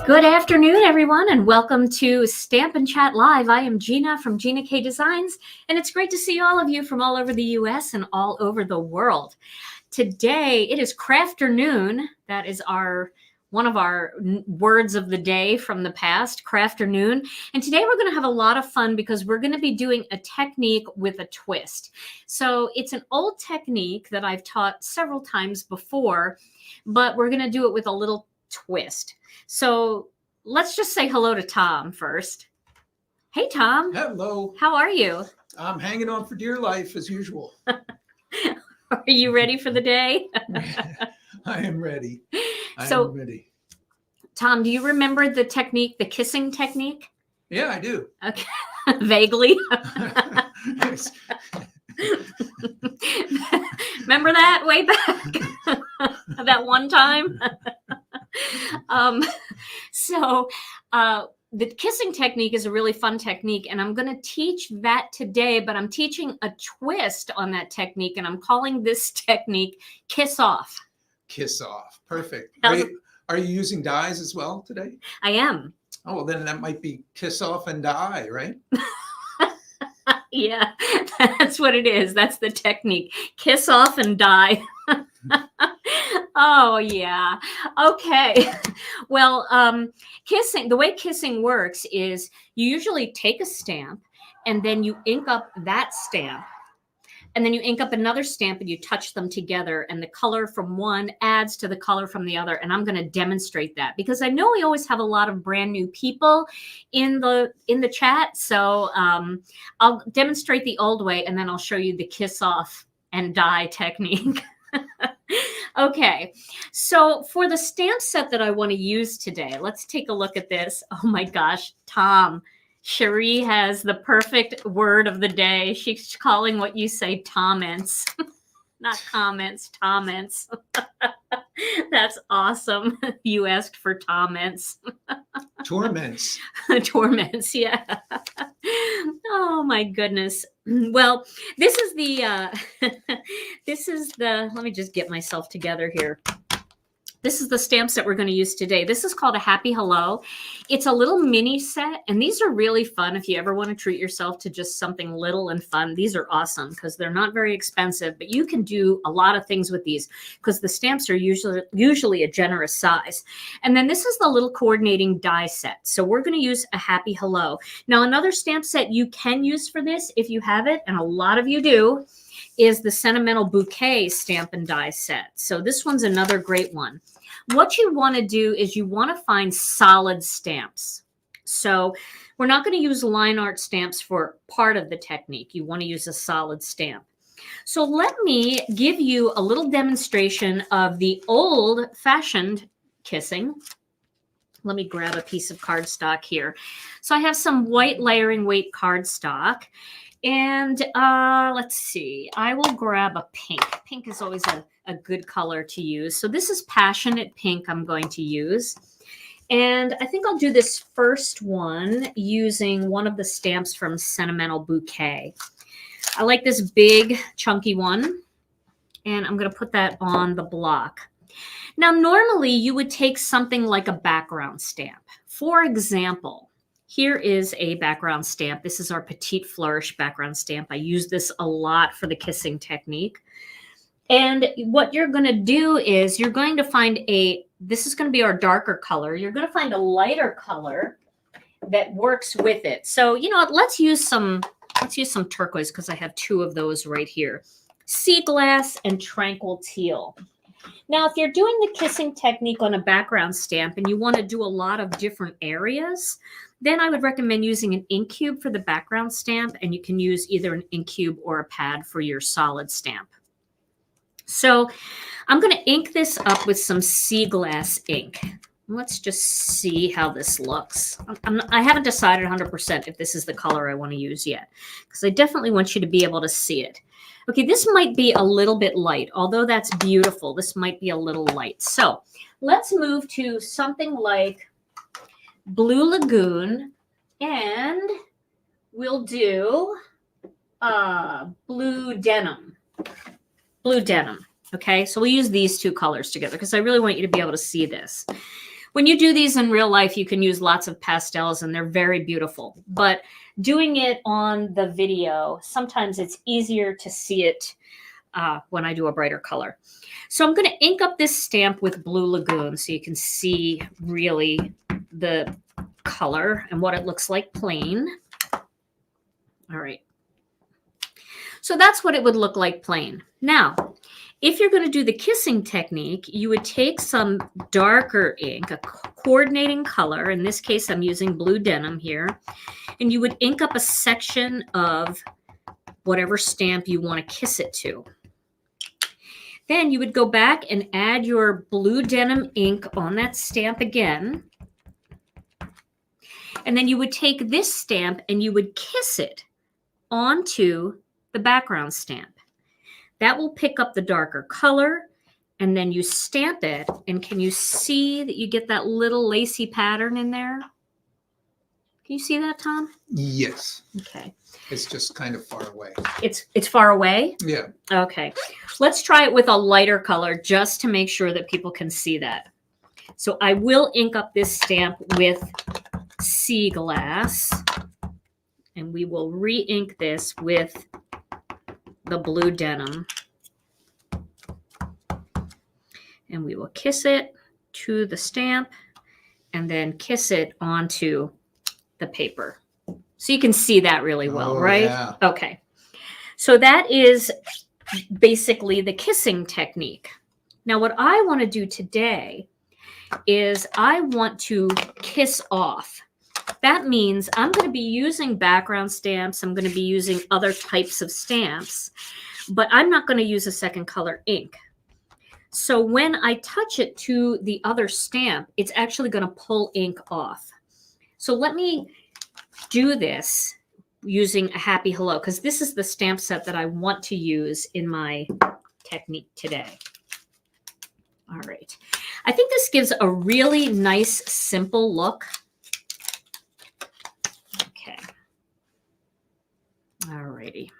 Good afternoon, everyone, and welcome to Stamp and Chat Live. I am Gina from Gina K Designs, and it's great to see all of you from all over the U.S. and all over the world. Today, it is Crafternoon. That is one of our words of the day from the past, Crafternoon. And today we're going to have a lot of fun because we're going to be doing a technique with a twist. So it's an old technique that I've taught several times before, but we're going to do it with a little twist. So let's just say hello to Tom first. Hey, Tom. Hello. How are you? I'm hanging on for dear life as usual. Are you ready for the day? I am ready. I So, am ready. Tom, do you remember the technique, the kissing technique? Yeah, I do. Okay. Vaguely. Yes. Remember that way back? That one time? The kissing technique is a really fun technique, and I'm going to teach that today, but I'm teaching a twist on that technique, and I'm calling this technique Kiss Off. Kiss off. Perfect. Are you using dies as well today? I am. Oh, well, then that might be kiss off and die, right? Yeah, that's what it is. That's the technique. Kiss off and die. Oh, yeah. Okay. Well, the way kissing works is you usually take a stamp and then you ink up that stamp. And then you ink up another stamp and you touch them together, and the color from one adds to the color from the other. And I'm going to demonstrate that because I know we always have a lot of brand new people in the chat. So I'll demonstrate the old way, and then I'll show you the kiss off and die technique. Okay, so for the stamp set that I want to use today, let's take a look at this. Oh my gosh, Tom. Cherie has the perfect word of the day. She's calling what you say comments. Not comments, comments. That's awesome. You asked for comments. Torments. Torments, yeah. Oh my goodness. Well, this is the let me just get myself together here. This is the stamp set we're going to use today. This is called a Happy Hello. It's a little mini set, and these are really fun if you ever want to treat yourself to just something little and fun. These are awesome because they're not very expensive, but you can do a lot of things with these because the stamps are usually a generous size. And then this is the little coordinating die set. So we're going to use a Happy Hello. Now, another stamp set you can use for this if you have it, and a lot of you do, is the Sentimental Bouquet stamp and die set. So this one's another great one. What you want to do is you want to find solid stamps. So we're not going to use line art stamps for part of the technique. You want to use a solid stamp. So let me give you a little demonstration of the old-fashioned kissing. Let me grab a piece of cardstock here. So I have some white layering weight cardstock. And let's see, I will grab a pink. Pink is always a good color to use. So this is Passionate Pink I'm going to use. And I think I'll do this first one using one of the stamps from Sentimental Bouquet. I like this big chunky one. And I'm going to put that on the block. Now, normally you would take something like a background stamp. For example, here is a background stamp. This is our Petite Flourish background stamp. I use this a lot for the kissing technique. And what you're going to do is you're going to find this is going to be our darker color. You're going to find a lighter color that works with it. So, you know what, let's use some turquoise because I have two of those right here. Sea Glass and Tranquil Teal. Now, if you're doing the kissing technique on a background stamp and you want to do a lot of different areas, then I would recommend using an ink cube for the background stamp, and you can use either an ink cube or a pad for your solid stamp. So I'm going to ink this up with some Sea Glass ink. Let's just see how this looks. I haven't decided 100% if this is the color I want to use yet, because I definitely want you to be able to see it. Okay, this might be a little bit light. Although that's beautiful, this might be a little light. So let's move to something like Blue Lagoon, and we'll do Blue Denim. Blue Denim. Okay, so we'll use these two colors together because I really want you to be able to see this. When you do these in real life, you can use lots of pastels and they're very beautiful. But doing it on the video, sometimes it's easier to see it when I do a brighter color. So I'm going to ink up this stamp with Blue Lagoon so you can see really the color and what it looks like plain. All right. So that's what it would look like plain. Now, if you're going to do the kissing technique, you would take some darker ink, a coordinating color. In this case, I'm using blue denim here. And you would ink up a section of whatever stamp you want to kiss it to. Then you would go back and add your blue denim ink on that stamp again. And then you would take this stamp and you would kiss it onto the background stamp. That will pick up the darker color, and then you stamp it. And can you see that you get that little lacy pattern in there? Can you see that, Tom? Yes. Okay. It's just kind of far away. It's far away? Yeah. Okay. Let's try it with a lighter color just to make sure that people can see that. So I will ink up this stamp with Sea Glass, and we will re-ink this with the blue denim. And we will kiss it to the stamp and then kiss it onto the paper. So you can see that really well, right? Yeah. Okay. So that is basically the kissing technique. Now, what I want to do today is I want to kiss off. That means I'm going to be using background stamps. I'm going to be using other types of stamps, but I'm not going to use a second color ink. So when I touch it to the other stamp, it's actually going to pull ink off. So let me do this using a Happy Hello, because this is the stamp set that I want to use in my technique today. All right. I think this gives a really nice, simple look. Okay. All righty.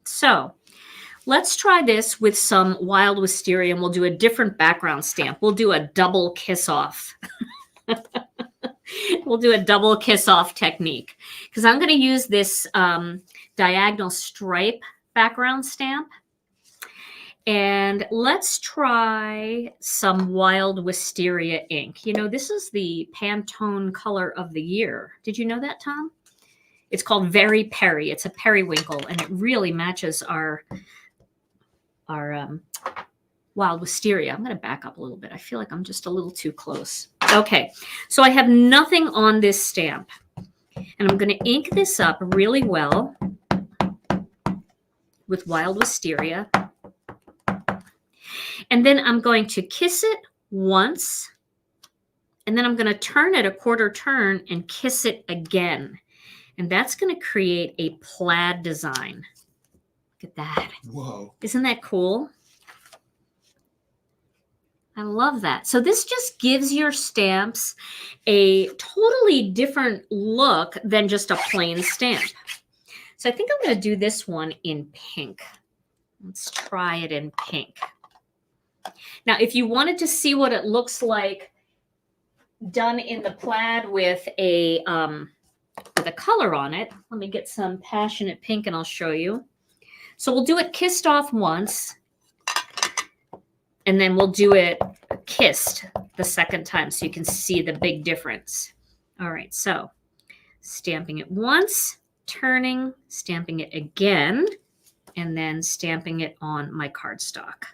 So let's try this with some Wild Wisteria, and we'll do a different background stamp. We'll do a double kiss off. We'll do a double kiss off technique because I'm going to use this diagonal stripe background stamp. And let's try some Wild Wisteria ink. You know, this is the Pantone color of the year. Did you know that, Tom? It's called Very Peri. It's a periwinkle, and it really matches our Wild Wisteria. I'm going to back up a little bit. I feel like I'm just a little too close. Okay, so I have nothing on this stamp, and I'm going to ink this up really well with Wild Wisteria. And then I'm going to kiss it once, and then I'm going to turn it a quarter turn and kiss it again. And that's going to create a plaid design. Look at that. Whoa. Isn't that cool? I love that. So this just gives your stamps a totally different look than just a plain stamp. So I think I'm going to do this one in pink. Let's try it in pink. Now, if you wanted to see what it looks like done in the plaid with a color on it, let me get some Passionate Pink and I'll show you. So we'll do it kissed off once, and then we'll do it kissed the second time so you can see the big difference. All right, so stamping it once, turning, stamping it again, and then stamping it on my cardstock.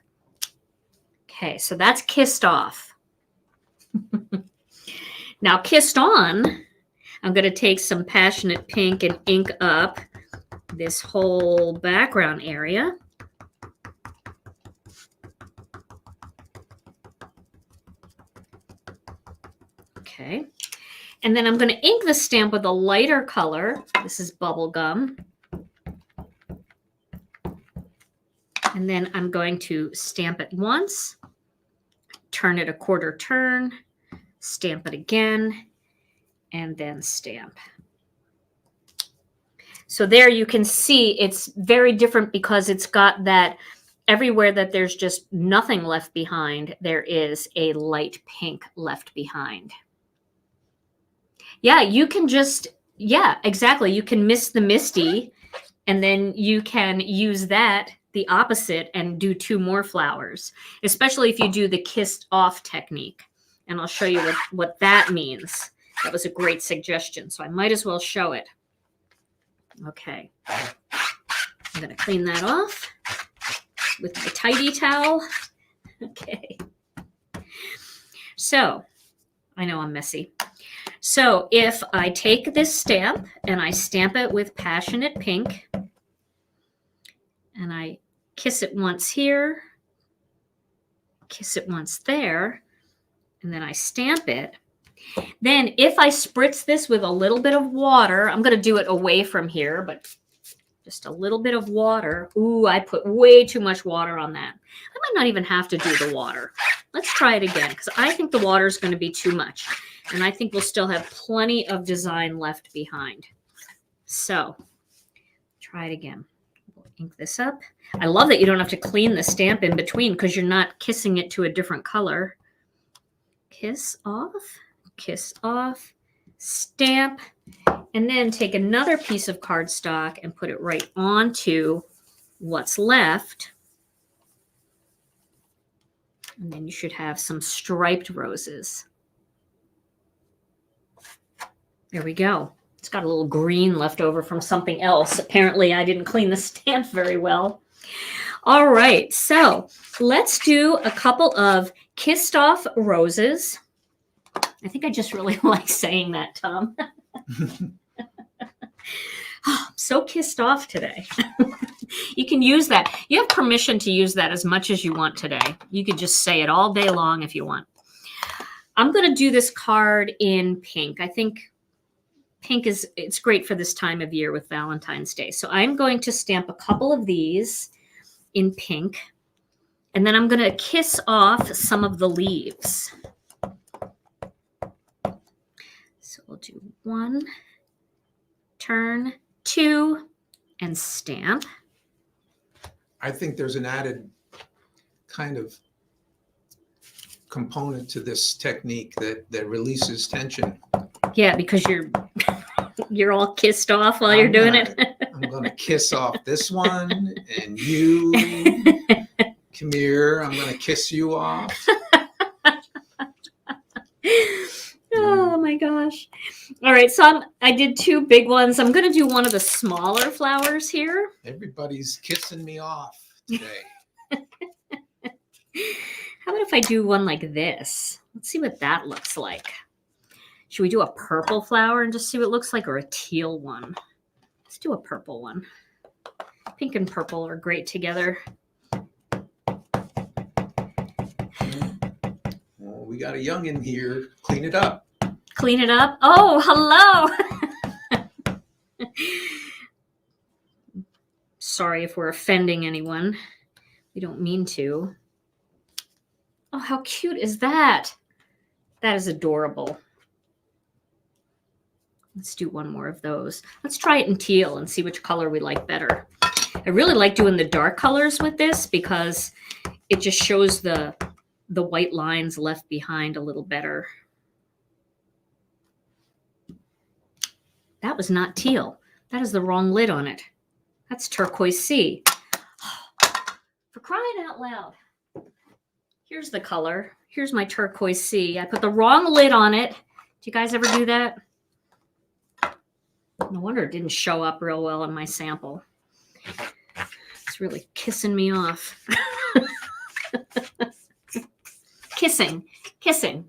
Okay, so that's kissed off. Now, kissed on, I'm going to take some Passionate Pink and ink up this whole background area. Okay, and then I'm going to ink the stamp with a lighter color. This is Bubblegum. And then I'm going to stamp it once, turn it a quarter turn, stamp it again, and then stamp. So there you can see it's very different because it's got that everywhere that there's just nothing left behind, there is a light pink left behind. Yeah, you can just, yeah, exactly. You can miss the misty, and then you can use that, the opposite, and do 2 more flowers, especially if you do the kissed off technique. And I'll show you what that means. That was a great suggestion, so I might as well show it. Okay. I'm going to clean that off with my tidy towel. Okay. So, I know I'm messy. So if I take this stamp and I stamp it with Passionate Pink, and I kiss it once here, kiss it once there, and then I stamp it, then if I spritz this with a little bit of water, I'm going to do it away from here, but just a little bit of water. Ooh, I put way too much water on that. I might not even have to do the water. Let's try it again, because I think the water is going to be too much. And I think we'll still have plenty of design left behind. So, try it again. We'll ink this up. I love that you don't have to clean the stamp in between, because you're not kissing it to a different color. Kiss off, stamp, and then take another piece of cardstock and put it right onto what's left. And then you should have some striped roses. There we go. It's got a little green left over from something else. Apparently, I didn't clean the stamp very well. All right, so let's do a couple of kissed off roses. I think I just really like saying that, Tom. Oh, I'm so kissed off today. You can use that. You have permission to use that as much as you want today. You could just say it all day long if you want. I'm going to do this card in pink. I think pink it's great for this time of year with Valentine's Day. So I'm going to stamp a couple of these in pink, and then I'm going to kiss off some of the leaves. So we'll do 1, turn, 2, and stamp. I think there's an added kind of component to this technique that releases tension. Yeah, because you're all kissed off while you're doing it. I'm going to kiss off this one, and you, come here. I'm going to kiss you off. Oh my gosh. All right, so I did 2 big ones. I'm going to do one of the smaller flowers here. Everybody's kissing me off today. How about if I do one like this? Let's see what that looks like. Should we do a purple flower and just see what it looks like, or a teal one? Let's do a purple one. Pink and purple are great together. Well, we got a youngin' here. Clean it up. Clean it up. Oh, hello. Sorry if we're offending anyone. We don't mean to. Oh, how cute is that? That is adorable. Let's do one more of those. Let's try it in teal and see which color we like better. I really like doing the dark colors with this because it just shows the white lines left behind a little better. That was not teal. That is the wrong lid on it. That's turquoise sea. For crying out loud. Here's the color. Here's my turquoise sea. I put the wrong lid on it. Do you guys ever do that? No wonder it didn't show up real well in my sample. It's really kissing me off. Kissing, kissing,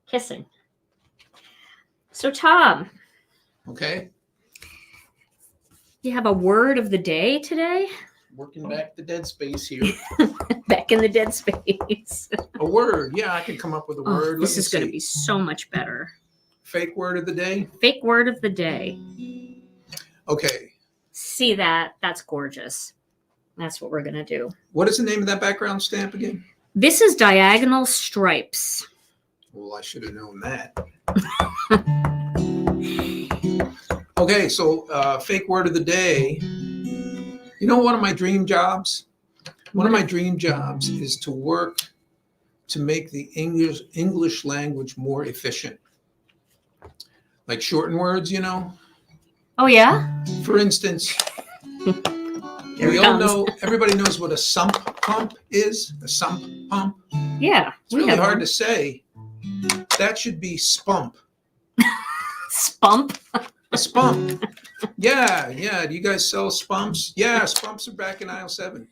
kissing. So Tom. Okay. You have a word of the day today? Working back the dead space here. Back in the dead space. A word. Yeah, I can come up with a word. This is going to be so much better. Fake word of the day? Fake word of the day. Okay. See that? That's gorgeous. That's what we're going to do. What is the name of that background stamp again? This is Diagonal Stripes. Well, I should have known that. Okay, so fake word of the day. You know, one of my dream jobs One of my dream jobs is to work to make the English language more efficient. Like shorten words, you know? Oh, yeah? For instance, There we it all comes. know, everybody knows what a sump pump is. A sump pump. Yeah. It's really hard to say. That should be spump. Spump? A spump. Yeah. Do you guys sell spumps? Yeah, spumps are back in aisle 7.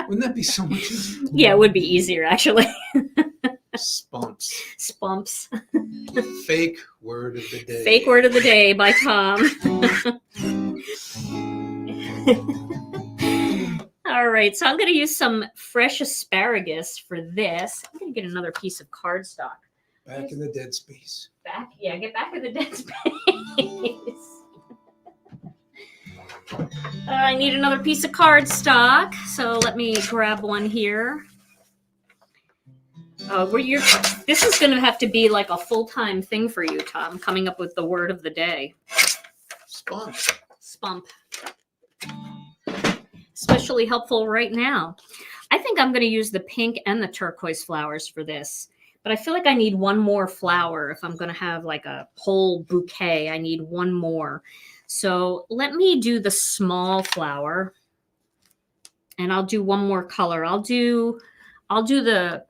Wouldn't that be so much easier? Yeah, it would be easier, actually. Spumps. Spumps. Fake word of the day. Fake word of the day by Tom. All right, so I'm going to use some fresh asparagus for this. I'm going to get another piece of cardstock. Back in the dead space. Get back in the dead space. I need another piece of cardstock, so let me grab one here. This is going to have to be like a full-time thing for you, Tom, coming up with the word of the day. Spump. Spump. Especially helpful right now. I think I'm going to use the pink and the turquoise flowers for this, but I feel like I need one more flower. If I'm going to have like a whole bouquet, I need one more. So let me do the small flower, and I'll do one more color. I'll do the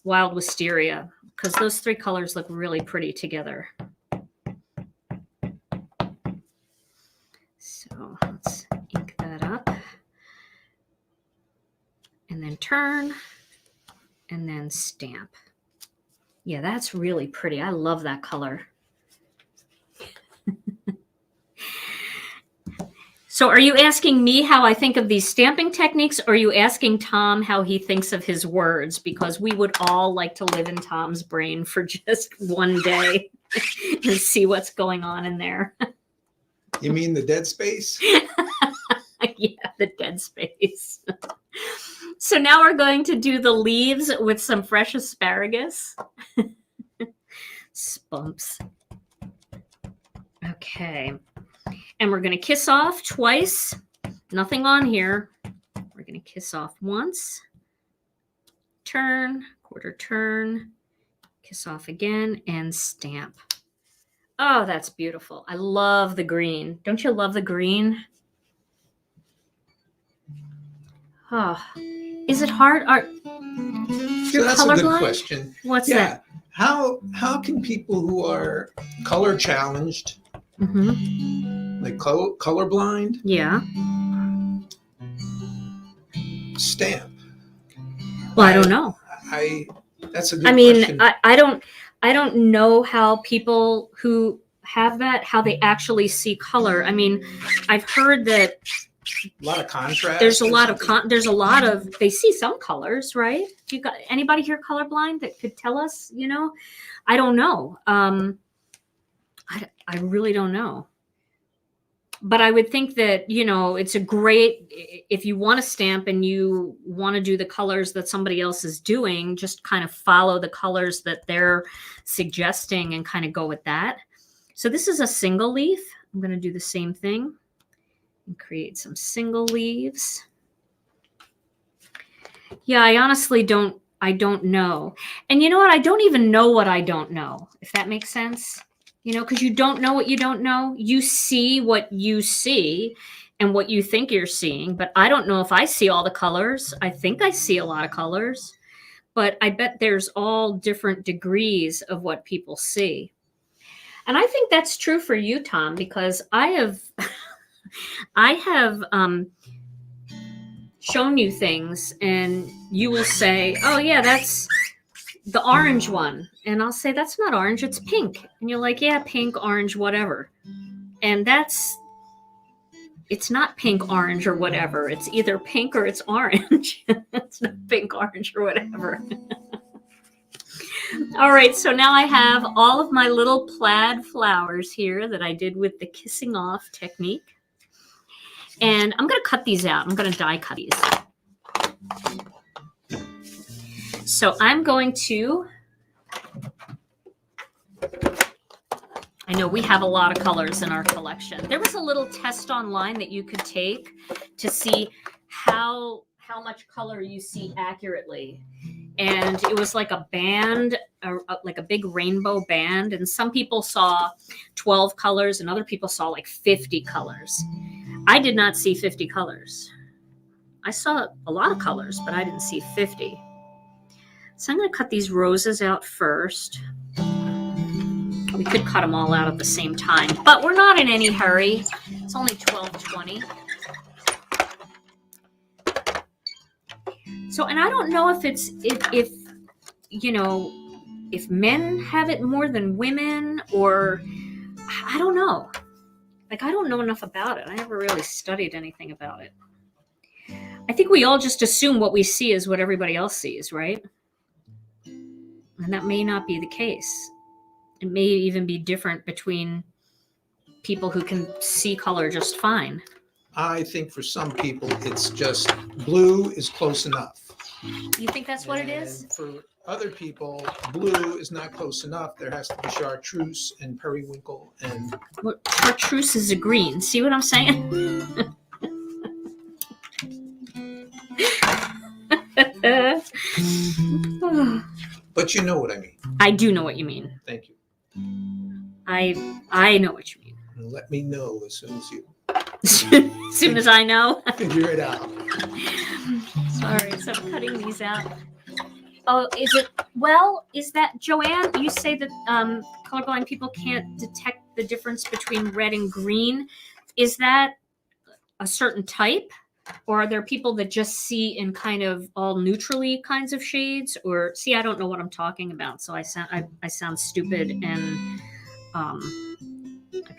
wild wisteria, because those 3 colors look really pretty together. So let's ink that up. And then turn, and then stamp. Yeah, that's really pretty. I love that color. So are you asking me how I think of these stamping techniques, or are you asking Tom how he thinks of his words? Because we would all like to live in Tom's brain for just one day and see what's going on in there. You mean the dead space? Yeah, the dead space. So now we're going to do the leaves with some fresh asparagus. Spumps. Okay. And we're going to kiss off twice. Nothing on here. We're going to kiss off once. Turn, quarter turn, kiss off again, and stamp. Oh, that's beautiful. I love the green. Don't you love the green? Oh, is it hard? So that's a good question. What's that? How can people who are color challenged, like colorblind, stamp? Well, I don't know. That's a good question. I don't know how people who have that, how they actually see color. I mean, I've heard that a lot of contrast. There's a lot of they see some colors, right? You got anybody here colorblind that could tell us, you know? I don't know. I really don't know. But I would think that, you know, it's a great, if you want to stamp and you want to do the colors that somebody else is doing, just kind of follow the colors that they're suggesting and kind of go with that. So this is a single leaf. I'm going to do the same thing and create some single leaves. Yeah, I honestly don't know. And you know what? I don't even know what I don't know, if that makes sense. You know, because you don't know what you don't know. You see what you see and what you think you're seeing. But I don't know if I see all the colors. I think I see a lot of colors. But I bet there's all different degrees of what people see. And I think that's true for you, Tom, because I have shown you things and you will say, oh, yeah, that's the orange one. And I'll say, that's not orange, it's pink. And you're like, yeah, pink, orange, whatever. And it's not pink, orange, or whatever. It's either pink or it's orange. It's not pink, orange, or whatever. All right, so now I have all of my little plaid flowers here that I did with the kissing off technique. And I'm going to cut these out. I'm going to die cut these. So I'm going to, I know we have a lot of colors in our collection. There was a little test online that you could take to see how much color you see accurately. And it was like a band, like a big rainbow band. And some people saw 12 colors and other people saw like 50 colors. I did not see 50 colors. I saw a lot of colors, but I didn't see 50. So I'm going to cut these roses out first. We could cut them all out at the same time, but we're not in any hurry. It's only 12:20. So, and I don't know if it's, if you know, if men have it more than women, or I don't know. Like, I don't know enough about it. I never really studied anything about it. I think we all just assume what we see is what everybody else sees, right? And that may not be the case. It may even be different between people who can see color just fine. I think for some people, it's just blue is close enough. You think that's what it is? And for other people, blue is not close enough. There has to be chartreuse and periwinkle and... Well, chartreuse is a green. See what I'm saying? But you know what I mean. I do know what you mean. Thank you. I know what you mean. Let me know as soon as you As soon as I know. figure it out. Sorry, so I'm cutting these out. Oh, is it, well, is that, Joanne, you say that colorblind people can't detect the difference between red and green. Is that a certain type? Or are there people that just see in kind of all neutrally kinds of shades? Or, see, I don't know what I'm talking about, so I sound stupid, and I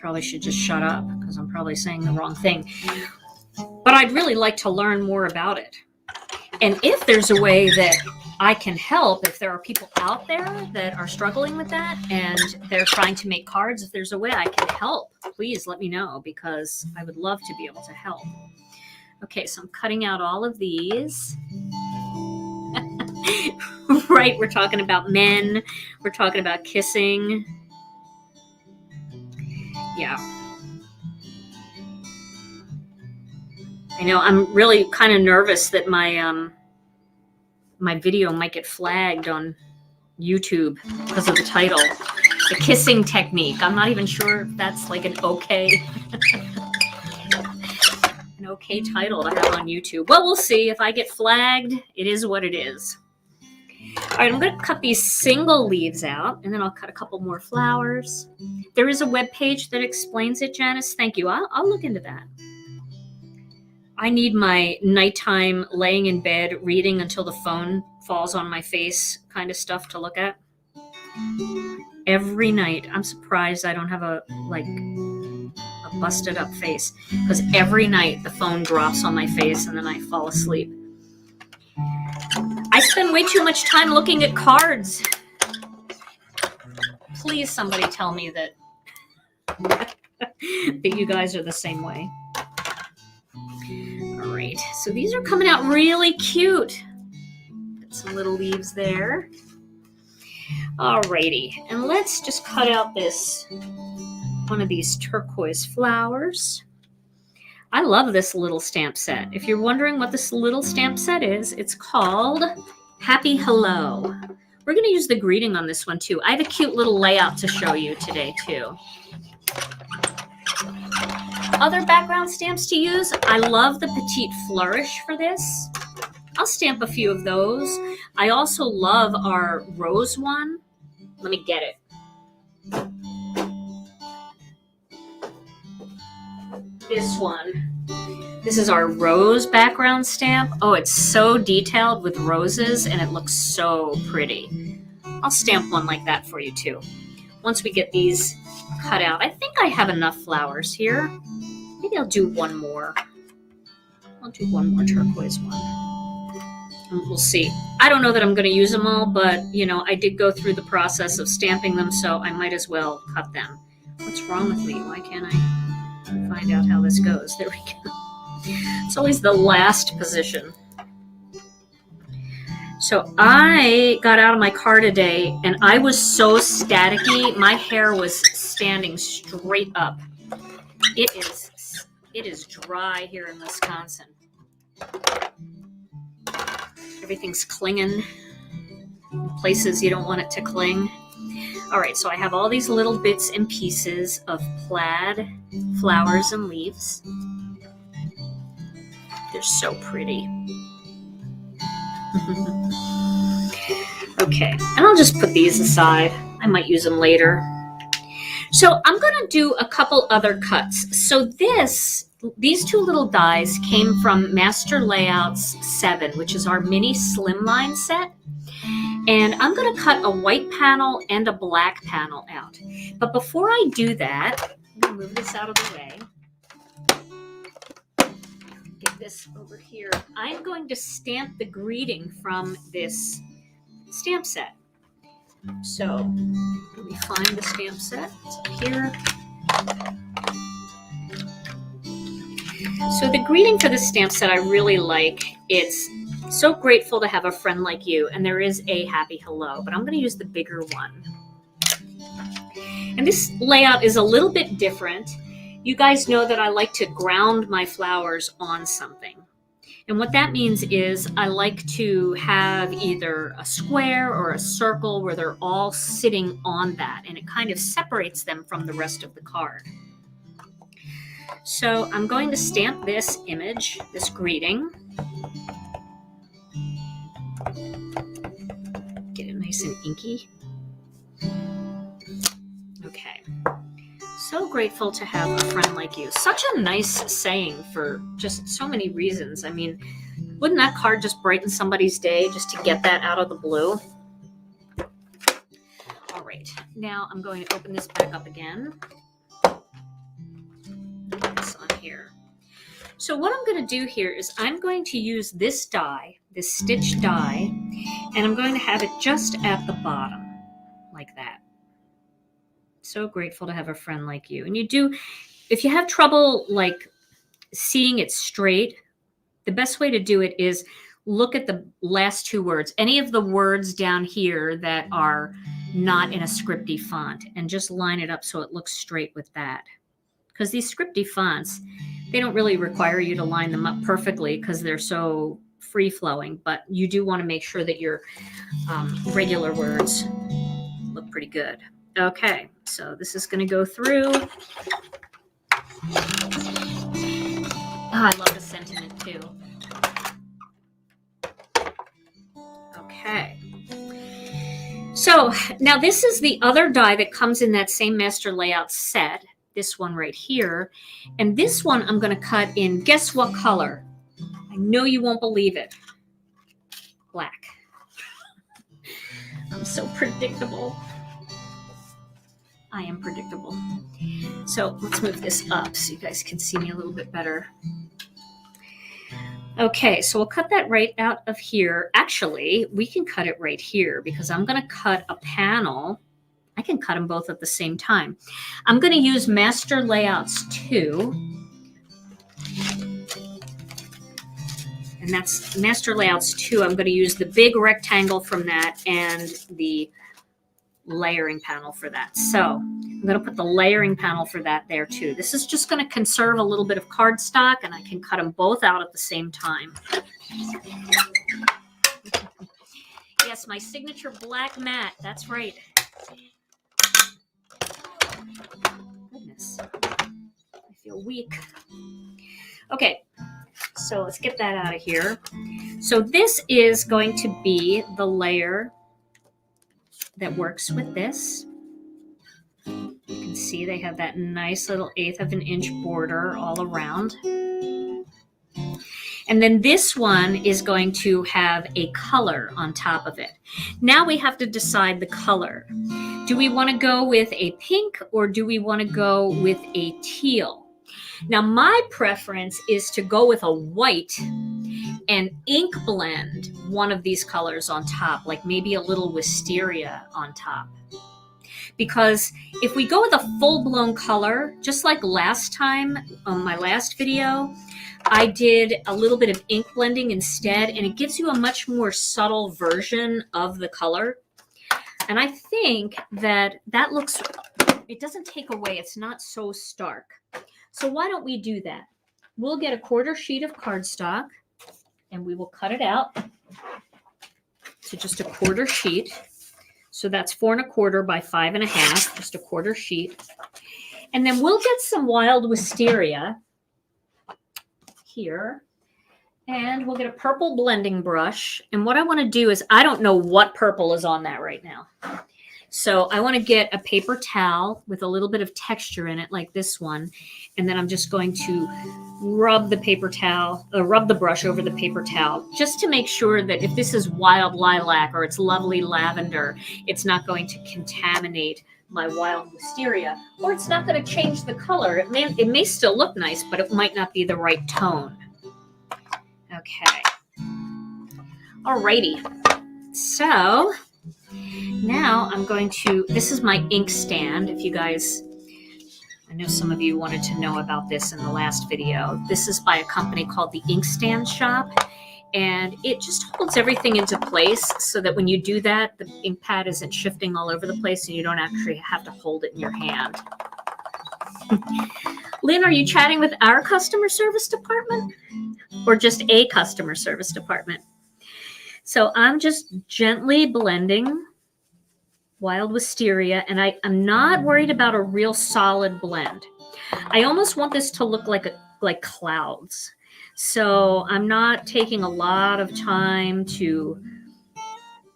probably should just shut up because I'm probably saying the wrong thing. But I'd really like to learn more about it. And if there's a way that I can help, if there are people out there that are struggling with that and they're trying to make cards, if there's a way I can help, please let me know, because I would love to be able to help. Okay, so I'm cutting out all of these. Right, we're talking about men. We're talking about kissing. Yeah. I know, I'm really kind of nervous that my my video might get flagged on YouTube because of the title. The kissing technique. I'm not even sure if that's like an okay an okay title to have on YouTube. Well, we'll see. If I get flagged, it is what it is. All right, I'm going to cut these single leaves out, and then I'll cut a couple more flowers. There is a web page that explains it, Janice. Thank you. I'll look into that. I need my nighttime laying in bed reading until the phone falls on my face kind of stuff to look at. Every night. I'm surprised I don't have a busted up face, because every night the phone drops on my face and then I fall asleep. I spend way too much time looking at cards. Please, somebody tell me that that you guys are the same way. All right, so these are coming out really cute. Got some little leaves there. Alrighty, and let's just cut out this one of these turquoise flowers. I love this little stamp set. If you're wondering what this little stamp set is, it's called Happy Hello. We're going to use the greeting on this one too. I have a cute little layout to show you today too. Other background stamps to use, I love the Petite Flourish for this. I'll stamp a few of those. I also love our rose one. Let me get it. This one. This is our rose background stamp. Oh, it's so detailed with roses and it looks so pretty. I'll stamp one like that for you too. Once we get these cut out, I think I have enough flowers here. Maybe I'll do one more. I'll do one more turquoise one. And we'll see. I don't know that I'm going to use them all, but you know, I did go through the process of stamping them, so I might as well cut them. What's wrong with me? Why can't I find out how this goes? There we go. It's always the last position. So I got out of my car today and I was so staticky. My hair was standing straight up. It is dry here in Wisconsin. Everything's clinging places you don't want it to cling. All right, so I have all these little bits and pieces of plaid flowers and leaves. They're so pretty. Okay, and I'll just put these aside. I might use them later. So I'm going to do a couple other cuts. So these two little dies came from Master Layouts 7, which is our mini slimline set. And I'm going to cut a white panel and a black panel out. But before I do that, I'm going to move this out of the way. Get this over here. I'm going to stamp the greeting from this stamp set. So let me find the stamp set. It's up here. So the greeting for the stamp set I really like. It's so grateful to have a friend like you, and there is a happy hello, but I'm going to use the bigger one. And this layout is a little bit different. You guys know that I like to ground my flowers on something. And what that means is I like to have either a square or a circle where they're all sitting on that, and it kind of separates them from the rest of the card. So I'm going to stamp this image, this greeting. Get it nice and inky. Okay. So grateful to have a friend like you. Such a nice saying for just so many reasons. I mean, wouldn't that card just brighten somebody's day just to get that out of the blue? All right, now I'm going to open this back up again. Get this on here. So what I'm going to do here is I'm going to use this die, this stitch die, and I'm going to have it just at the bottom, like that. So grateful to have a friend like you. And if you have trouble like seeing it straight, the best way to do it is look at the last two words, any of the words down here that are not in a scripty font, and just line it up so it looks straight with that. Because these scripty fonts, they don't really require you to line them up perfectly because they're so free-flowing, but you do want to make sure that your regular words look pretty good. Okay, so this is going to go through. Oh, I love the sentiment too. Okay. So now this is the other die that comes in that same Master Layout set, this one right here. And this one I'm going to cut in, guess what color? I know you won't believe it. Black. I'm so predictable. I am predictable. So let's move this up so you guys can see me a little bit better. Okay, so we'll cut that right out of here. Actually, we can cut it right here because I'm going to cut a panel. I can cut them both at the same time. I'm going to use Master Layouts 2. And that's Master Layouts 2. I'm going to use the big rectangle from that and the layering panel for that. So I'm going to put the layering panel for that there too. This is just going to conserve a little bit of cardstock, and I can cut them both out at the same time. Yes, my signature black mat. That's right. Goodness, I feel weak. Okay, so let's get that out of here. So this is going to be the layer that works with this. You can see they have that nice little 1/8 of an inch border all around. And then this one is going to have a color on top of it. Now we have to decide the color. Do we want to go with a pink or do we want to go with a teal? Now my preference is to go with a white and ink blend one of these colors on top, like maybe a little wisteria on top. Because if we go with a full-blown color, just like last time on my last video, I did a little bit of ink blending instead, and it gives you a much more subtle version of the color. And I think that looks, it doesn't take away, it's not so stark. So why don't we do that? We'll get a 1/4 sheet of cardstock. and we will cut it out to just a quarter sheet. So that's 4 1/4 by 5 1/2, just a quarter sheet. And then we'll get some wild wisteria here. And we'll get a purple blending brush. And what I want to do is, I don't know what purple is on that right now. So I want to get a paper towel with a little bit of texture in it, like this one. And then I'm just going to rub the paper towel, rub the brush over the paper towel, just to make sure that if this is wild lilac or it's lovely lavender, it's not going to contaminate my wild wisteria, or it's not going to change the color. It may still look nice, but it might not be the right tone. Okay. Alrighty. So now I'm going to, this is my ink stand. If you guys, I know some of you wanted to know about this in the last video. This is by a company called the Ink Stand Shop. And it just holds everything into place so that when you do that, the ink pad isn't shifting all over the place and you don't actually have to hold it in your hand. Lynn, are you chatting with our customer service department or just a customer service department? So I'm just gently blending wild wisteria, and I'm not worried about a real solid blend. I almost want this to look like clouds. So I'm not taking a lot of time to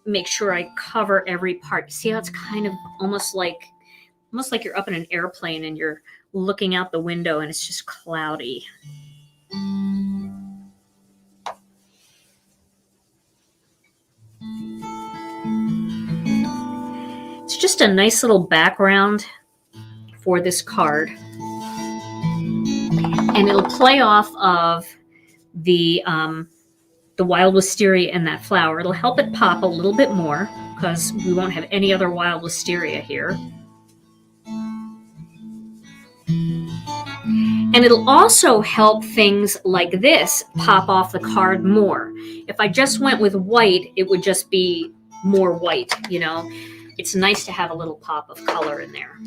make sure I cover every part. See how it's kind of almost like you're up in an airplane and you're looking out the window and it's just cloudy. It's just a nice little background for this card. And it'll play off of the wild wisteria and that flower. It'll help it pop a little bit more because we won't have any other wild wisteria here. And it'll also help things like this pop off the card more. If I just went with white, it would just be more white, you know. It's nice to have a little pop of color in there.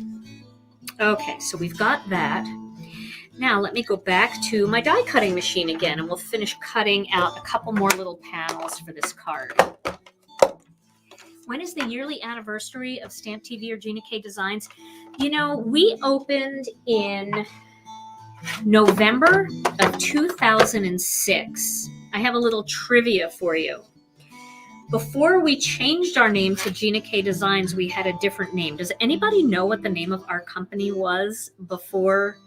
Okay, so we've got that. Now let me go back to my die cutting machine again, and we'll finish cutting out a couple more little panels for this card. When is the yearly anniversary of Stamp TV or Gina K Designs? You know, we opened in November of 2006. I have a little trivia for you. Before we changed our name to Gina K Designs, we had a different name. Does anybody know what the name of our company was before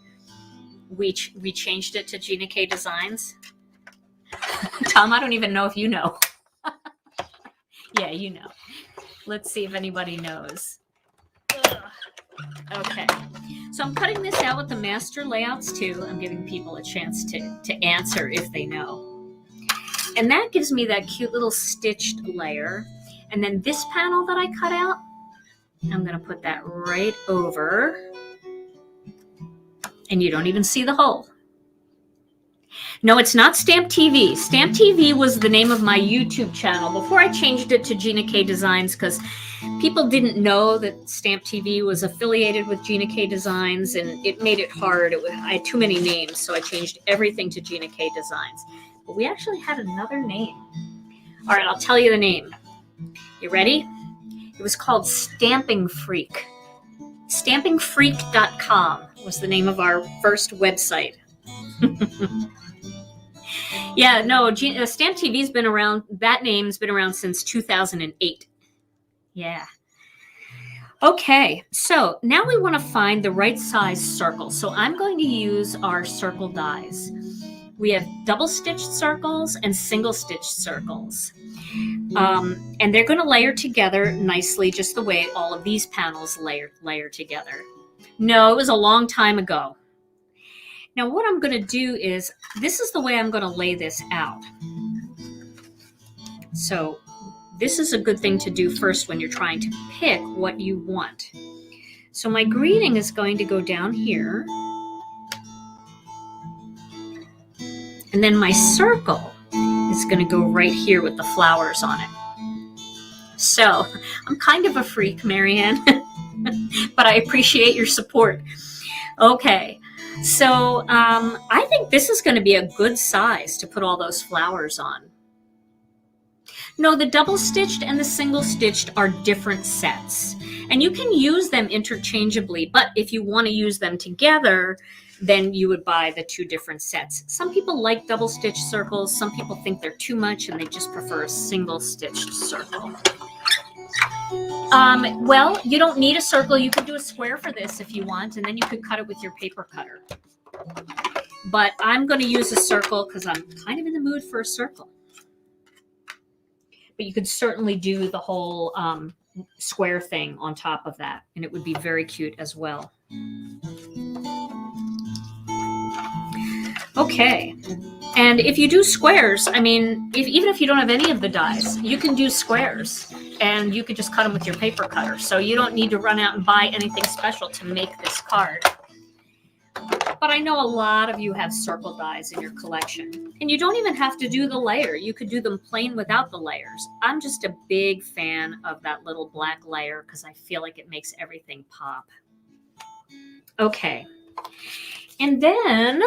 we changed it to Gina K Designs? Tom, I don't even know if you know. Yeah, you know. Let's see if anybody knows. Ugh. Okay, so I'm cutting this out with the master layouts too. I'm giving people a chance to answer if they know. And that gives me that cute little stitched layer. And then this panel that I cut out, I'm going to put that right over. And you don't even see the hole. No, it's not Stamp TV. Stamp TV was the name of my YouTube channel before I changed it to Gina K Designs, because people didn't know that Stamp TV was affiliated with Gina K Designs, and it made it hard. I had too many names, so I changed everything to Gina K Designs. But we actually had another name. All right, I'll tell you the name. You ready? It was called Stamping Freak. Stampingfreak.com was the name of our first website. Yeah, no, Stamp TV's been around, that name's been around since 2008. Yeah. Okay, so now we want to find the right size circle. So I'm going to use our circle dies. We have double stitched circles and single stitched circles. And they're going to layer together nicely, just the way all of these panels layer together. No, it was a long time ago. Now what I'm going to do is, this is the way I'm going to lay this out. So this is a good thing to do first when you're trying to pick what you want. So my greeting is going to go down here. And then my circle is going to go right here with the flowers on it. So I'm kind of a freak, Marianne, but I appreciate your support. Okay. So I think this is going to be a good size to put all those flowers on. No, the double stitched and the single stitched are different sets. And you can use them interchangeably, but if you want to use them together, then you would buy the 2 different sets. Some people like double stitched circles. Some people think they're too much and they just prefer a single stitched circle. Well, you don't need a circle. You could do a square for this if you want, and then you could cut it with your paper cutter. But I'm going to use a circle because I'm kind of in the mood for a circle. But you could certainly do the whole square thing on top of that, and it would be very cute as well. Okay. And if you do squares, I mean, even if you don't have any of the dies, you can do squares and you could just cut them with your paper cutter. So you don't need to run out and buy anything special to make this card. But I know a lot of you have circle dies in your collection, and you don't even have to do the layer. You could do them plain without the layers. I'm just a big fan of that little black layer because I feel like it makes everything pop. Okay. And then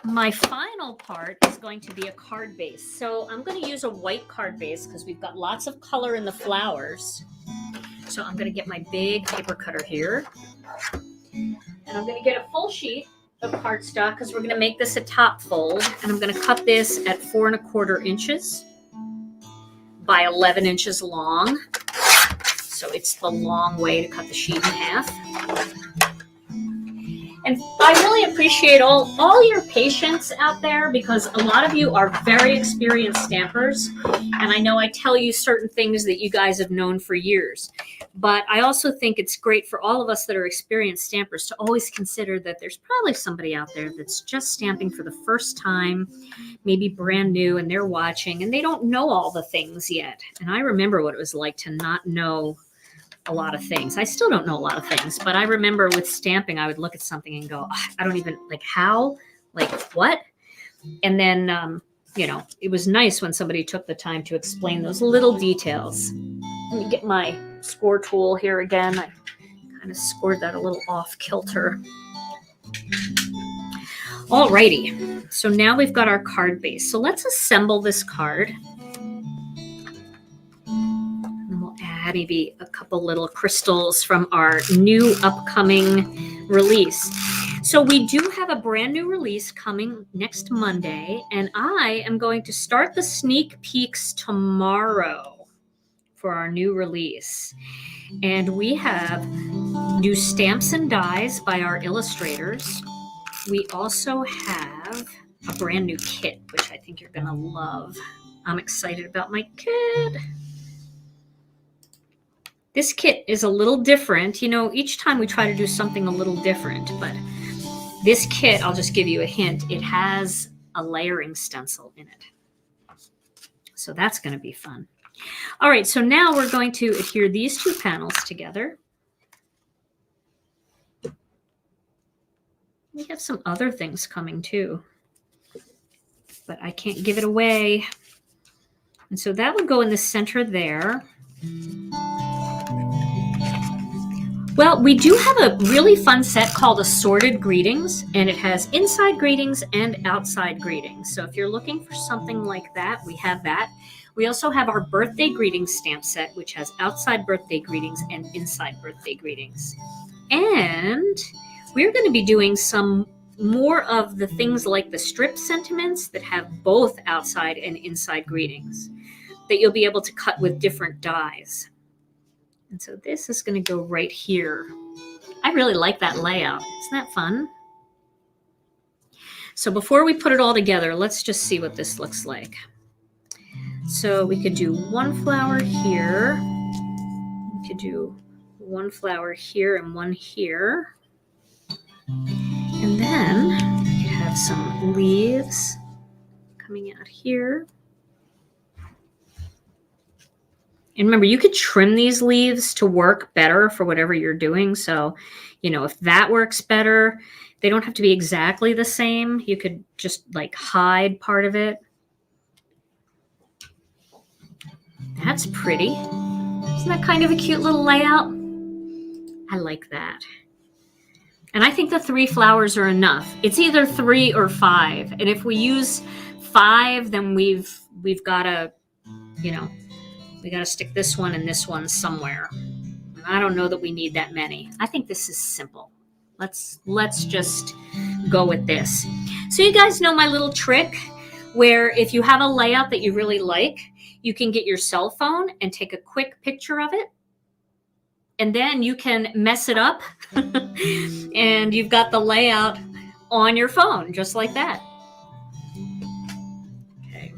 my final part is going to be a card base. So I'm going to use a white card base because we've got lots of color in the flowers. So I'm going to get my big paper cutter here. And I'm going to get a full sheet of cardstock because we're going to make this a top fold. And I'm going to cut this at 4 1/4 inches by 11 inches long. So it's the long way to cut the sheet in half. And I really appreciate all your patience out there because a lot of you are very experienced stampers. And I know I tell you certain things that you guys have known for years. But I also think it's great for all of us that are experienced stampers to always consider that there's probably somebody out there that's just stamping for the first time, maybe brand new, and they're watching and they don't know all the things yet. And I remember what it was like to not know a lot of things. I still don't know a lot of things, but I remember with stamping, I would look at something and go, I don't even, like, how? Like, what? And then, you know, it was nice when somebody took the time to explain those little details. Let me get my score tool here again. I kind of scored that a little off kilter. Alrighty, so now we've got our card base. So let's assemble this card. Maybe a couple little crystals from our new upcoming release. So we do have a brand new release coming next Monday, and I am going to start the sneak peeks tomorrow for our new release. And we have new stamps and dies by our illustrators. We also have a brand new kit, which I think you're going to love. I'm excited about my kit. This kit is a little different. You know, each time we try to do something a little different, but this kit, I'll just give you a hint, it has a layering stencil in it. So that's going to be fun. All right, so now we're going to adhere these 2 panels together. We have some other things coming too, but I can't give it away. And so that would go in the center there. Well, we do have a really fun set called Assorted Greetings, and it has inside greetings and outside greetings. So if you're looking for something like that, we have that. We also have our birthday greetings stamp set, which has outside birthday greetings and inside birthday greetings. And we're going to be doing some more of the things like the strip sentiments that have both outside and inside greetings that you'll be able to cut with different dies. And so this is going to go right here. I really like that layout. Isn't that fun? So before we put it all together, let's just see what this looks like. So we could do 1 flower here. We could do 1 flower here and 1 here. And then we could have some leaves coming out here. And remember, you could trim these leaves to work better for whatever you're doing. So, you know, if that works better, they don't have to be exactly the same. You could just like hide part of it. That's pretty. Isn't that kind of a cute little layout? I like that. And I think the 3 flowers are enough. It's either 3 or 5. And if we use 5, then we've got to you know, we got to stick this one and this one somewhere. And I don't know that we need that many. I think this is simple. Let's just go with this. So you guys know my little trick where if you have a layout that you really like, you can get your cell phone and take a quick picture of it. And then you can mess it up and you've got the layout on your phone, just like that. Okay.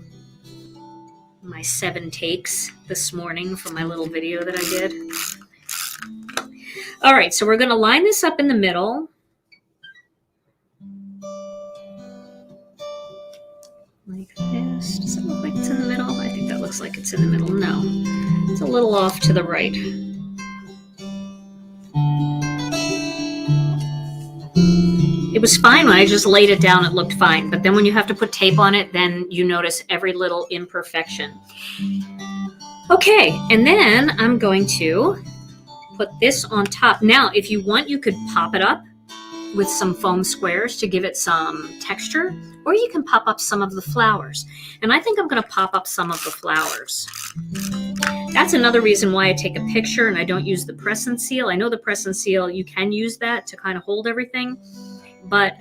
My 7 takes this morning for my little video that I did. All right, so we're going to line this up in the middle. Like this. Does it look like it's in the middle? I think that looks like it's in the middle. No, it's a little off to the right. It was fine when I just laid it down, it looked fine. But then when you have to put tape on it, then you notice every little imperfection. Okay, and then I'm going to put this on top. Now, if you want, you could pop it up with some foam squares to give it some texture, or you can pop up some of the flowers. And I think I'm going to pop up some of the flowers. That's another reason why I take a picture and I don't use the press and seal. I know the press and seal, you can use that to kind of hold everything, but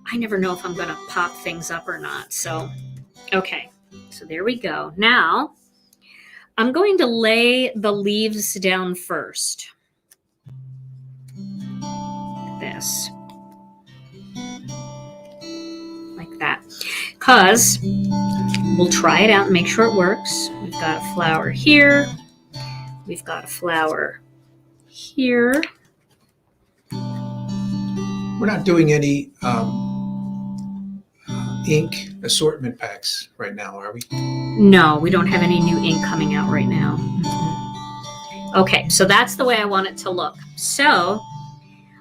I never know if I'm going to pop things up or not. So, okay, so there we go. Now, I'm going to lay the leaves down first. Like this. Like that. Because we'll try it out and make sure it works. We've got a flower here. We've got a flower here. We're not doing any ink assortment packs right now, are we? No, we don't have any new ink coming out right now. Okay, so that's the way I want it to look. So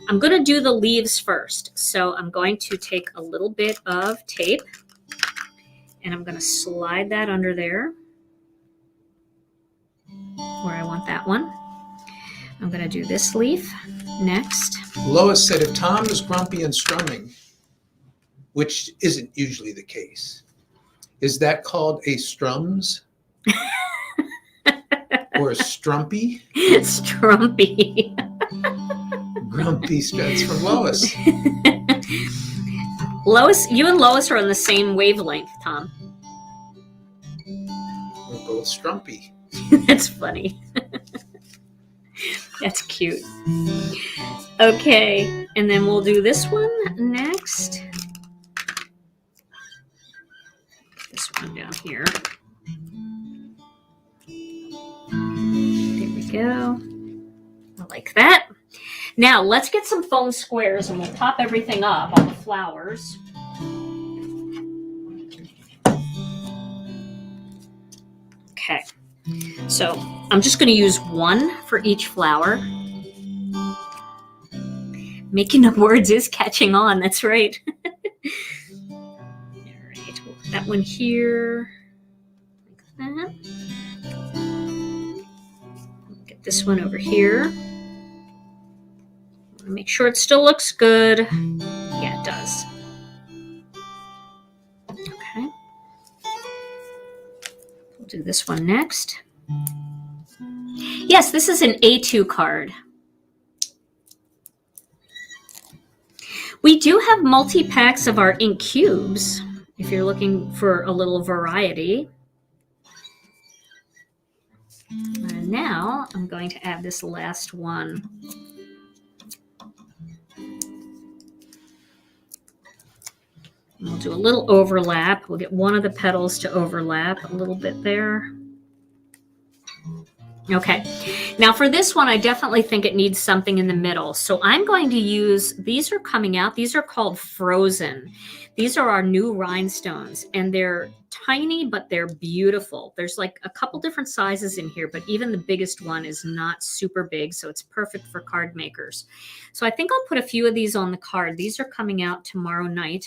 I'm going to do the leaves first. So I'm going to take a little bit of tape and I'm going to slide that under there where I want that one. I'm going to do this leaf next. Lois said if Tom is grumpy and strumming, which isn't usually the case, is that called a strums? Or a strumpy? Strumpy. Grumpy, that's from Lois. Lois, you and Lois are on the same wavelength, Tom. We're both strumpy. That's funny. That's cute. Okay, and then we'll do this one next. This one down here. There we go. I like that. Now let's get some foam squares and we'll pop everything up, all the flowers. Okay, so I'm just going to use one for each flower. Making up words is catching on, that's right. All right, we'll put that one here, like that. Get this one over here. Make sure it still looks good. Yeah, it does. Okay. We'll do this one next. Yes, this is an A2 card. We do have multi-packs of our ink cubes if you're looking for a little variety. And now I'm going to add this last one. And we'll do a little overlap. We'll get one of the petals to overlap a little bit there. Okay, now for this one, I definitely think it needs something in the middle. So I'm going to use, these are coming out, these are called Frozen. These are our new rhinestones and they're tiny, but they're beautiful. There's like a couple different sizes in here, but even the biggest one is not super big. So it's perfect for card makers. So I think I'll put a few of these on the card. These are coming out tomorrow night.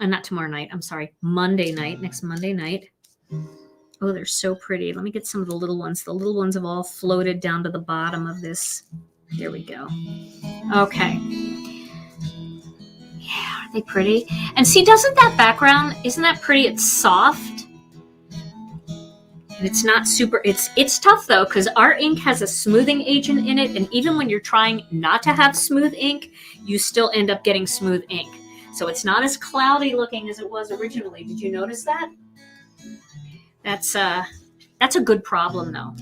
Not tomorrow night, I'm sorry, Monday night, next Monday night. Oh, they're so pretty. Let me get some of the little ones. The little ones have all floated down to the bottom of this. There we go. Okay. Yeah, are they pretty? And see, doesn't that background, isn't that pretty? It's soft. And it's not super, it's tough though, because our ink has a smoothing agent in it. And even when you're trying not to have smooth ink, you still end up getting smooth ink. So it's not as cloudy looking as it was originally. Did you notice that? That's a good problem though.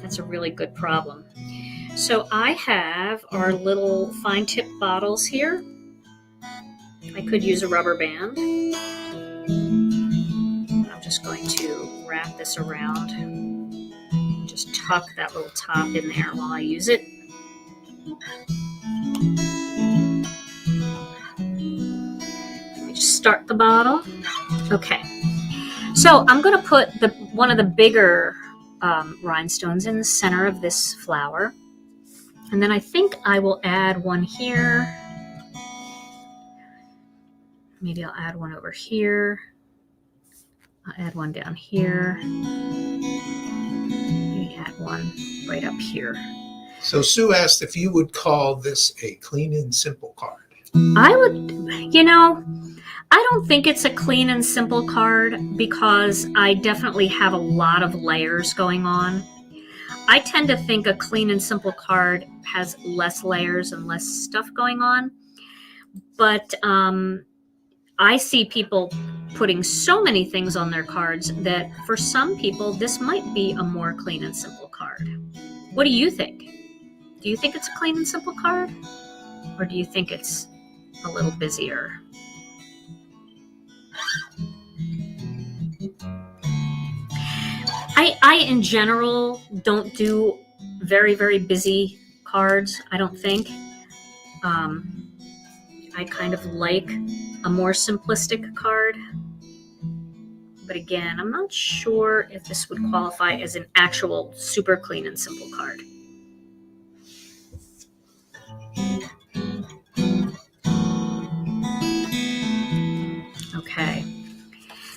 That's a really good problem. So I have our little fine tip bottles here. I could use a rubber band. I'm just going to wrap this around. Just tuck that little top in there while I use it. Let me just start the bottle. Okay. So I'm going to put one of the bigger rhinestones in the center of this flower. And then I think I will add one here. Maybe I'll add one over here. I'll add one down here. Maybe add one right up here. So Sue asked if you would call this a clean and simple card. I would, I don't think it's a clean and simple card because I definitely have a lot of layers going on. I tend to think a clean and simple card has less layers and less stuff going on. But I see people putting so many things on their cards that for some people, this might be a more clean and simple card. What do you think? Do you think it's a clean and simple card? Or do you think it's a little busier? I in general don't do very, very busy cards, I don't think. I kind of like a more simplistic card. But again, I'm not sure if this would qualify as an actual super clean and simple card. Okay.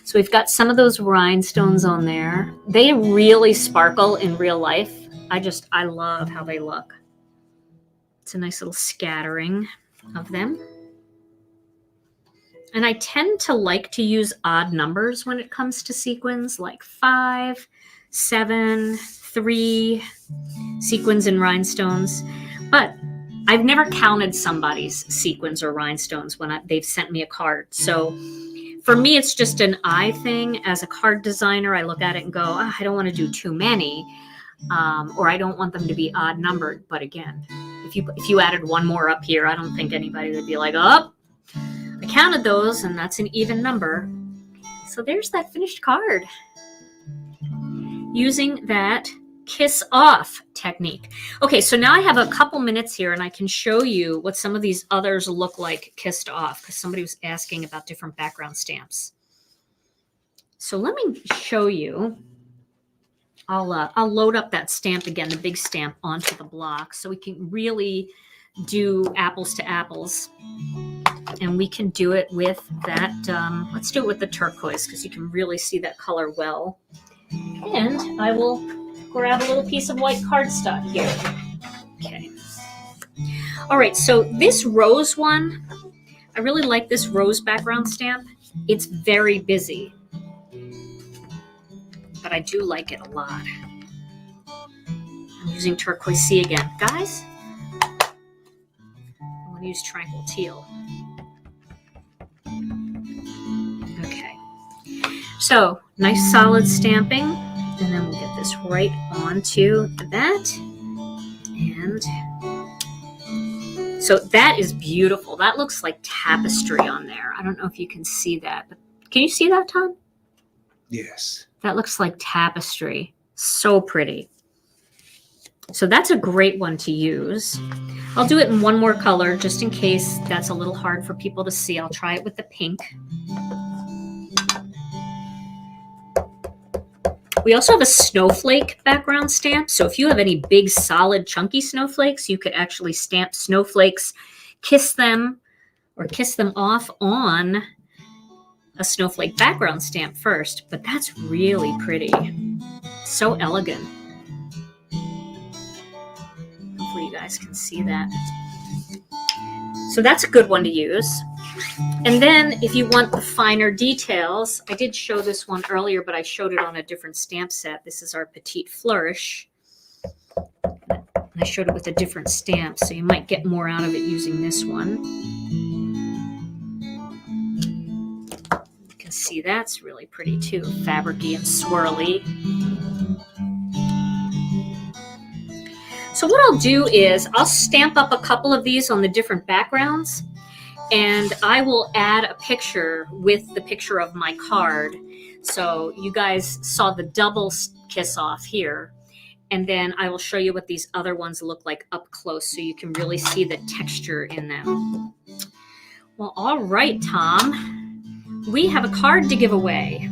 So we've got some of those rhinestones on there. They really sparkle in real life. I love how they look. It's a nice little scattering of them. And I tend to like to use odd numbers when it comes to sequins, like 5, 7, 3 sequins and rhinestones. But I've never counted somebody's sequins or rhinestones when they've sent me a card. So for me, it's just an eye thing. As a card designer, I look at it and go, I don't want to do too many, or I don't want them to be odd numbered. But again, if you added one more up here, I don't think anybody would be like, oh, I counted those and that's an even number. So there's that finished card using that kiss off technique. Okay, so now I have a couple minutes here and I can show you what some of these others look like kissed off because somebody was asking about different background stamps. So let me show you. I'll load up that stamp again, the big stamp, onto the block so we can really do apples to apples. And we can do it with that, let's do it with the turquoise because you can really see that color well. And I will grab a little piece of white cardstock here. Okay. All right, so this rose one, I really like this rose background stamp. It's very busy, but I do like it a lot. I'm using turquoise C again. Guys, I'm going to use Tranquil Teal. Okay, so nice solid stamping, and then we'll get this right onto that. And so that is beautiful. That looks like tapestry on there. I don't know if you can see that, but can you see that, Tom? Yes. That looks like tapestry. So pretty. So that's a great one to use. I'll do it in one more color just in case that's a little hard for people to see. I'll try it with the pink. We also have a snowflake background stamp. So if you have any big, solid, chunky snowflakes, you could actually stamp snowflakes, kiss them, or kiss them off on a snowflake background stamp first. But that's really pretty. So elegant. Hopefully you guys can see that. So that's a good one to use. And then if you want the finer details, I did show this one earlier, but I showed it on a different stamp set. This is our Petite Flourish. And I showed it with a different stamp, so you might get more out of it using this one. You can see that's really pretty too, fabricy and swirly. So what I'll do is I'll stamp up a couple of these on the different backgrounds, and I will add a picture with the picture of my card. So you guys saw the double kiss off here. And then I will show you what these other ones look like up close so you can really see the texture in them. Well, all right, Tom. We have a card to give away.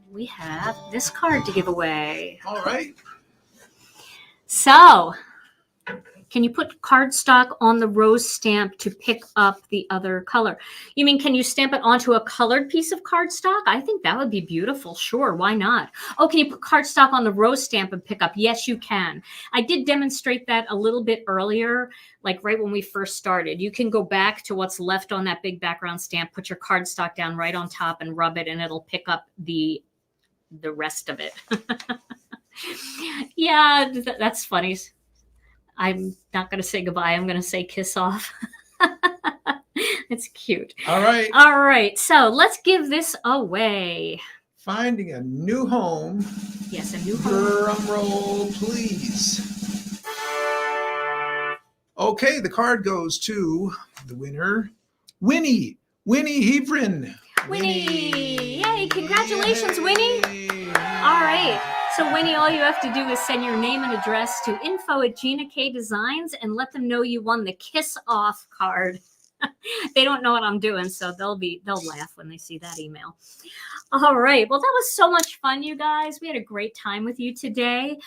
We have this card to give away. All right. So, can you put cardstock on the rose stamp to pick up the other color? You mean, can you stamp it onto a colored piece of cardstock? I think that would be beautiful. Sure, why not? Oh, can you put cardstock on the rose stamp and pick up? Yes, you can. I did demonstrate that a little bit earlier, like right when we first started. You can go back to what's left on that big background stamp, put your cardstock down right on top and rub it, and it'll pick up the rest of it. Yeah, that's funny. I'm not going to say goodbye. I'm going to say kiss off. It's cute. All right. All right. So let's give this away. Finding a new home. Yes, a new home. Drum roll, please. Okay, the card goes to the winner, Winnie Heavrin. Winnie. Yay. Congratulations, Winnie. All right. So, Winnie, all you have to do is send your name and address to info@Gina K Designs and let them know you won the Kiss Off card. They don't know what I'm doing, so they'll laugh when they see that email. All right. Well, that was so much fun, you guys. We had a great time with you today.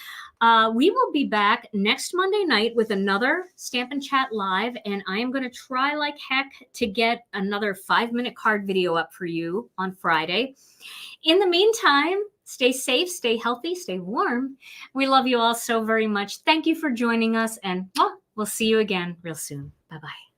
We will be back next Monday night with another Stamp and Chat Live, and I am going to try like heck to get another 5-minute card video up for you on Friday. In the meantime, stay safe, stay healthy, stay warm. We love you all so very much. Thank you for joining us, and we'll see you again real soon. Bye-bye.